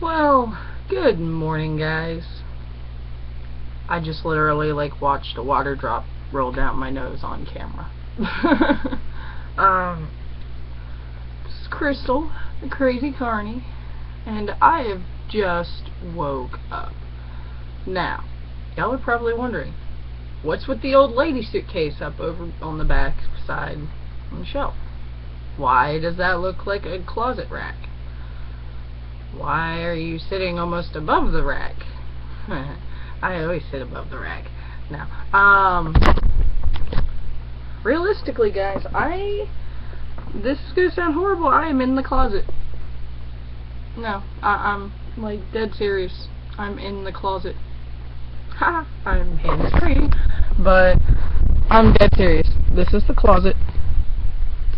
Well, good morning, guys. I just literally watched a water drop roll down my nose on camera. This is Crystal, the crazy carny, and I have just woke up. Now, y'all are probably wondering, what's with the old lady suitcase up over on the back side on the shelf? Why does that look like a closet rack? Why are you sitting almost above the rack? I always sit above the rack. Now, realistically, guys, this is gonna sound horrible. I am in the closet. No, I'm like dead serious. I'm in the closet. Ha! I'm hands-free, but I'm dead serious. This is the closet.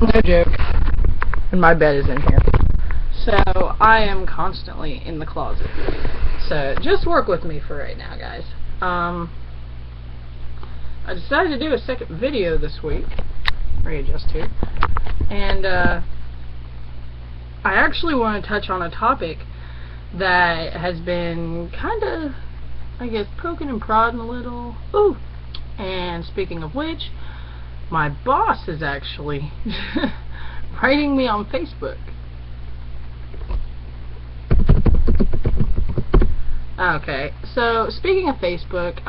No joke. And my bed is in here. So, I am constantly in the closet. So, just work with me for right now, guys. I decided to do a second video this week. Readjust here. And, I actually want to touch on a topic that has been kind of, I guess, poking and prodding a little. Ooh! And speaking of which, my boss is actually writing me on Facebook. Okay, so speaking of Facebook,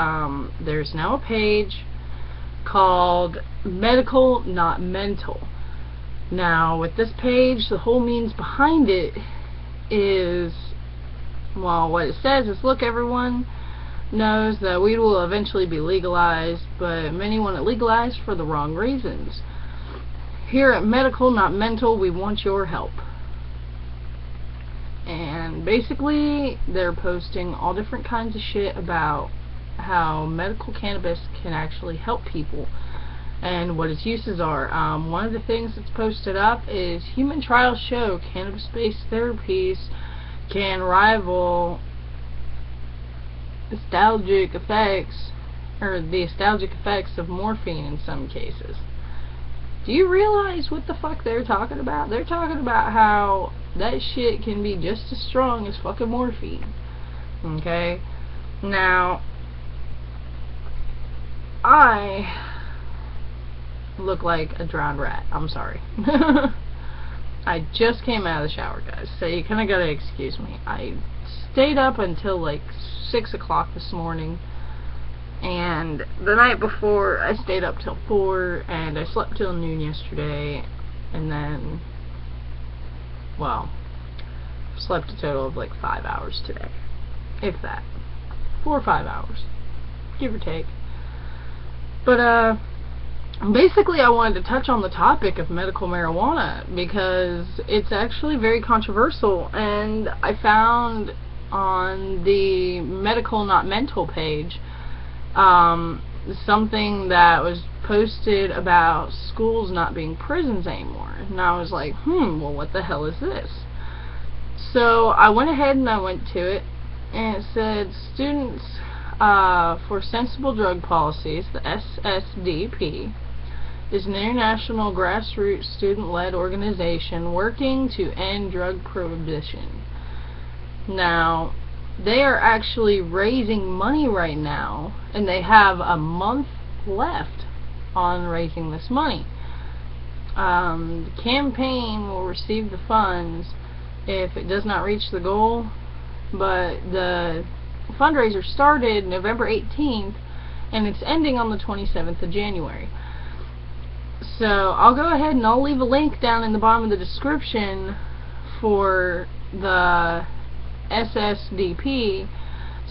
there's now a page called Medical Not Mental. Now, with this page, the whole means behind it is, well, what it says is, look, everyone knows that weed will eventually be legalized, but many want it legalized for the wrong reasons. Here at Medical Not Mental, we want your help. And basically, they're posting all different kinds of shit about how medical cannabis can actually help people and what its uses are. One of the things that's posted up is human trials show cannabis-based therapies can rival nostalgic effects, or the nostalgic effects of morphine in some cases. Do you realize what the fuck they're talking about? They're talking about how that shit can be just as strong as fucking morphine. Okay? Now, I look like a drowned rat. I'm sorry. I just came out of the shower, guys, so you kinda gotta excuse me. I stayed up until like 6 o'clock this morning, and the night before I stayed up till 4, and I slept till noon yesterday, and then, well, slept a total of like 5 hours today, if that. 4 or 5 hours, give or take. But basically I wanted to touch on the topic of medical marijuana because it's actually very controversial, and I found on the Medical Not Mental page something that was posted about schools not being prisons anymore, and I was like, well, what the hell is this? So I went ahead and I went to it, and it said Students for Sensible Drug Policies, the SSDP, is an international grassroots student-led organization working to end drug prohibition. Now, they are actually raising money right now, and they have a month left on raising this money. The campaign will receive the funds if it does not reach the goal, but the fundraiser started November 18th, and it's ending on the 27th of January. So I'll go ahead and I'll leave a link down in the bottom of the description for the SSDP,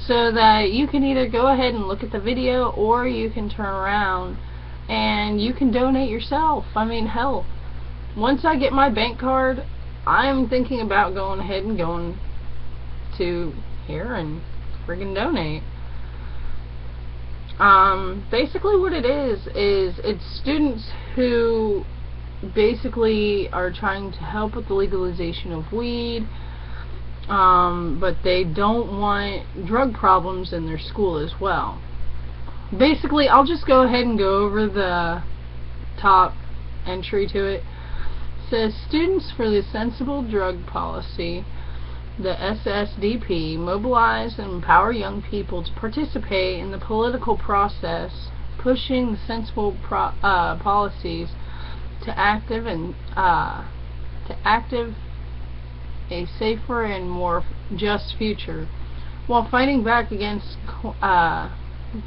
so that you can either go ahead and look at the video, or you can turn around and you can donate yourself. I mean, hell, once I get my bank card, I'm thinking about going ahead and going to here and friggin' donate. Basically what it is it's students who basically are trying to help with the legalization of weed, but they don't want drug problems in their school as well. Basically, I'll just go ahead and go over the top entry to it. It says, Students for the Sensible Drug Policy the SSDP, mobilize and empower young people to participate in the political process, pushing the sensible policies to active a safer and more just future, while fighting back against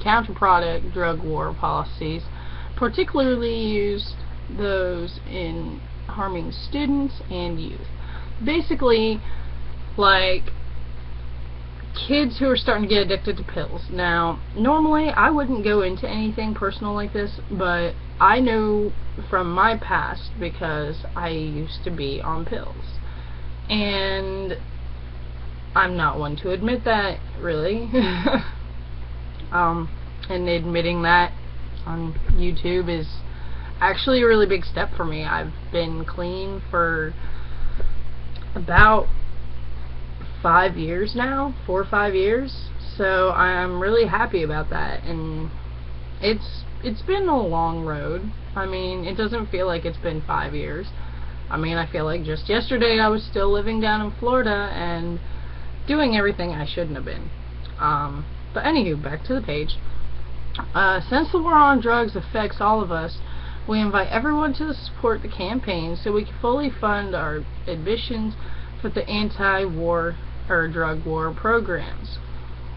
counterproductive drug war policies, particularly those in harming students and youth. Basically, like kids who are starting to get addicted to pills. Now, normally I wouldn't go into anything personal like this, but I know from my past because I used to be on pills. And I'm not one to admit that, really. And admitting that on YouTube is actually a really big step for me. I've been clean for about 5 years now, 4 or 5 years, so I'm really happy about that. And it's been a long road. I mean, it doesn't feel like it's been 5 years. I mean, I feel like just yesterday I was still living down in Florida and doing everything I shouldn't have been. But anywho, back to the page. Since the war on drugs affects all of us, we invite everyone to support the campaign so we can fully fund our admissions for the anti-war or drug war programs.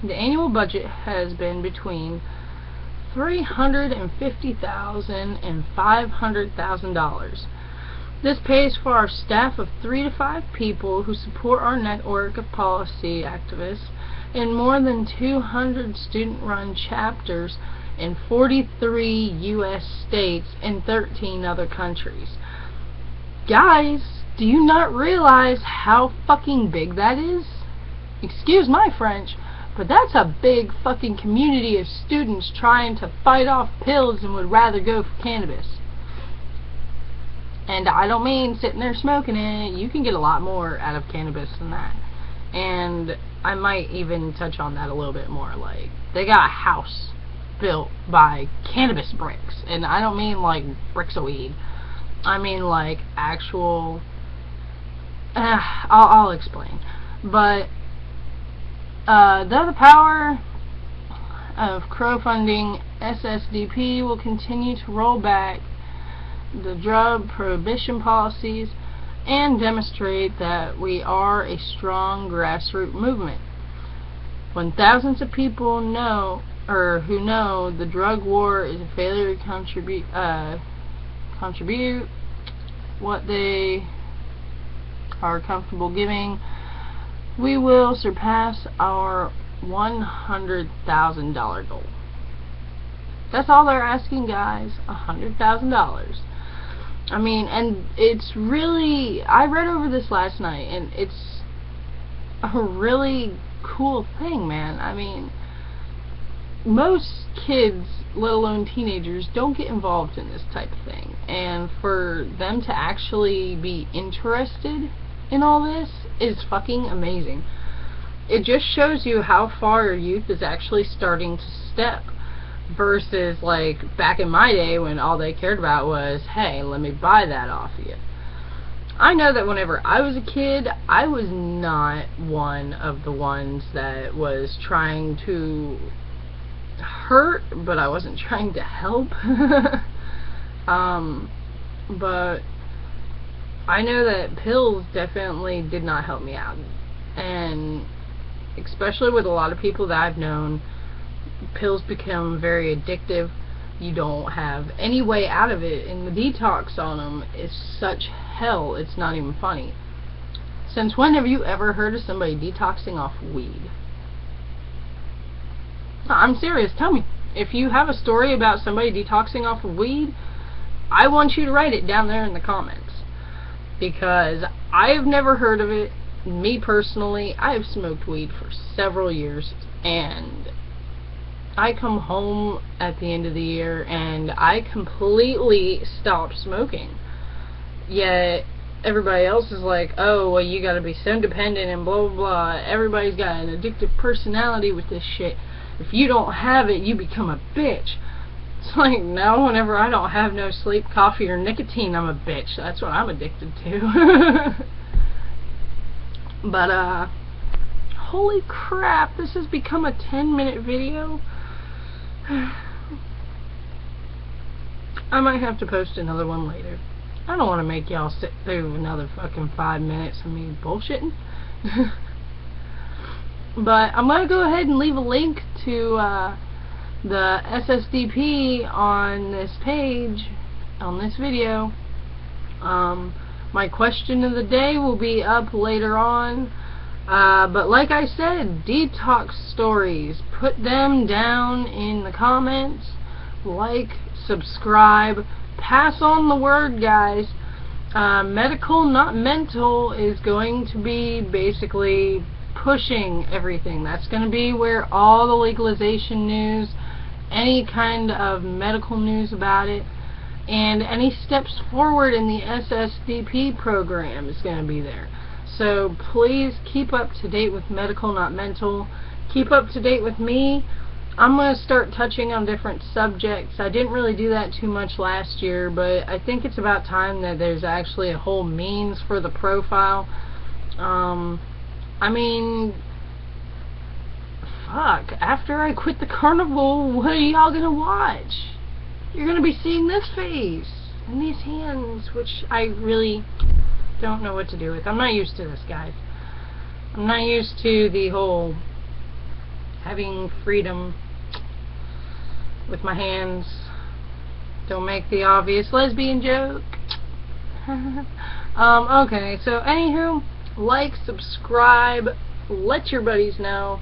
The annual budget has been between $350,000 and $500,000. This pays for our staff of 3 to 5 people who support our network of policy activists and more than 200 student-run chapters in 43 U.S. states and 13 other countries. Guys, do you not realize how fucking big that is? Excuse my French, but that's a big fucking community of students trying to fight off pills and would rather go for cannabis. And I don't mean sitting there smoking it. You can get a lot more out of cannabis than that. And I might even touch on that a little bit more. Like, they got a house built by cannabis bricks. And I don't mean like bricks of weed. I mean like actual... I'll explain. But the power of crowdfunding SSDP will continue to roll back the drug prohibition policies and demonstrate that we are a strong grassroots movement. When thousands of people know the drug war is a failure to contribute what they are comfortable giving, we will surpass our $100,000 goal. That's all they're asking, guys. $100,000. I mean, and it's really, I read over this last night, and it's a really cool thing, man. I mean, most kids, let alone teenagers, don't get involved in this type of thing. And for them to actually be interested in all this is fucking amazing. It just shows you how far your youth is actually starting to step. Versus, like, back in my day when all they cared about was, hey, let me buy that off you. I know that whenever I was a kid, I was not one of the ones that was trying to hurt, but I wasn't trying to help. But I know that pills definitely did not help me out. And especially with a lot of people that I've known, pills become very addictive. You don't have any way out of it, and the detox on them is such hell, it's not even funny. Since when have you ever heard of somebody detoxing off weed? I'm serious, tell me. If you have a story about somebody detoxing off of weed, I want you to write it down there in the comments. Because I've never heard of it. Me personally, I have smoked weed for several years, and I come home at the end of the year and I completely stopped smoking. Yet everybody else is like, oh, well, you gotta be so dependent and blah blah blah. Everybody's got an addictive personality with this shit. If you don't have it, you become a bitch. It's like, no, whenever I don't have no sleep, coffee, or nicotine, I'm a bitch. That's what I'm addicted to. But holy crap, this has become a 10-minute video. I might have to post another one later. I don't want to make y'all sit through another fucking 5 minutes of me bullshitting. But I'm going to go ahead and leave a link to the SSDP on this page, on this video. My question of the day will be up later on. But like I said, detox stories, put them down in the comments. Like, subscribe, pass on the word, guys. Medical Not Mental is going to be basically pushing everything. That's going to be where all the legalization news, any kind of medical news about it, and any steps forward in the SSDP program is going to be there. So please keep up to date with Medical Not Mental. Keep up to date with me. I'm going to start touching on different subjects. I didn't really do that too much last year, but I think it's about time that there's actually a whole means for the profile. I mean, fuck, after I quit the carnival, what are y'all going to watch? You're going to be seeing this face and these hands, which I really don't know what to do with. I'm not used to this, guys. I'm not used to the whole having freedom with my hands. Don't make the obvious lesbian joke. Okay, so anywho, like, subscribe, let your buddies know.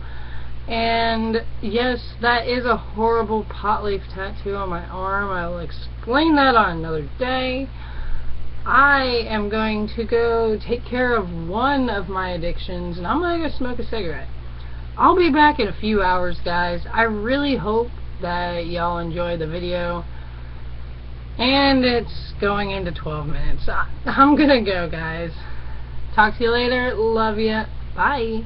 And yes, that is a horrible pot leaf tattoo on my arm. I will explain that on another day. I am going to go take care of one of my addictions, and I'm going to go smoke a cigarette. I'll be back in a few hours, guys. I really hope that y'all enjoy the video. And it's going into 12 minutes. I'm going to go, guys. Talk to you later. Love ya. Bye.